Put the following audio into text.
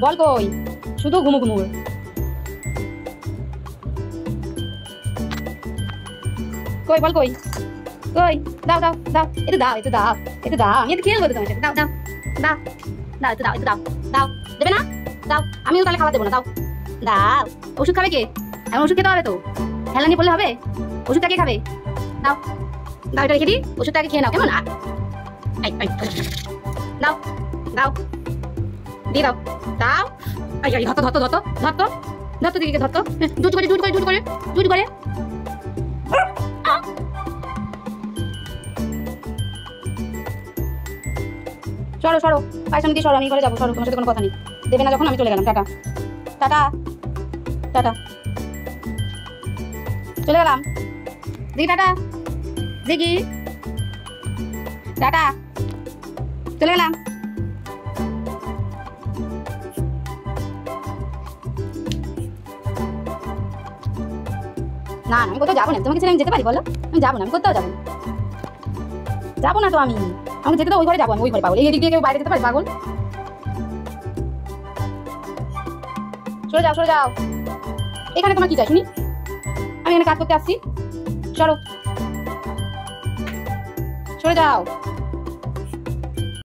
বল কই, শুধু ঘুমু ঘুমু। কই বল কই, কই দাও দাও দাও, একটু দাও একটু দাও একটু দাও, আমি একটু খেলবো তো তোমার সাথে। দাও দাও দাও দাও, একটু দাও একটু দাও দাও। দেবে না? দাও, আমিও তাহলে খাবার দেবো না। দাও দাও। ওষুধ খাবে কে? এখন ওষুধ খেতে হবে তো, হেলা নিয়ে পড়লে হবে? ওষুধটা কে খাবে? দাও দাও, এটা রেখে দিই, ওষুধটা আগে খেয়ে নাও কেমন? দাও দাও দিয়ে দাও দাও। ধরতো ধরতো ধরতো ধরতো ধরতো দিকে ধরতো, জুট করে জুট করে জুট করে জুট করে। সরো সরো, পায়সামি দিয়ে সরো, আমি ঘরে যাবো। সরো, তোমার সাথে কোনো কথা নেই। দেবে না যখন আমি চলে গেলাম। টাটা টাটা টাটা, চলে গেলাম। দেখি টাটা, দেখি টাটা, চলে গেলাম। না আমি কোথাও যাবো না, তোমাকে ছেড়ে আমি যেতে পারি বলো? আমি যাবো না, আমি কোথাও যাবো না। যাবো না তো আমি, আমাকে যেতে তো ওই ঘরে যাবো, আমি ওই ঘরে পাগল। এই দিক দিয়ে কেউ বাইরে যেতে পারে পাগল? সরে যাও সরে যাও, এখানে তোমার কি চাই শুনি? আমি এখানে কাজ করতে আসছি। সরো, সরে যাও।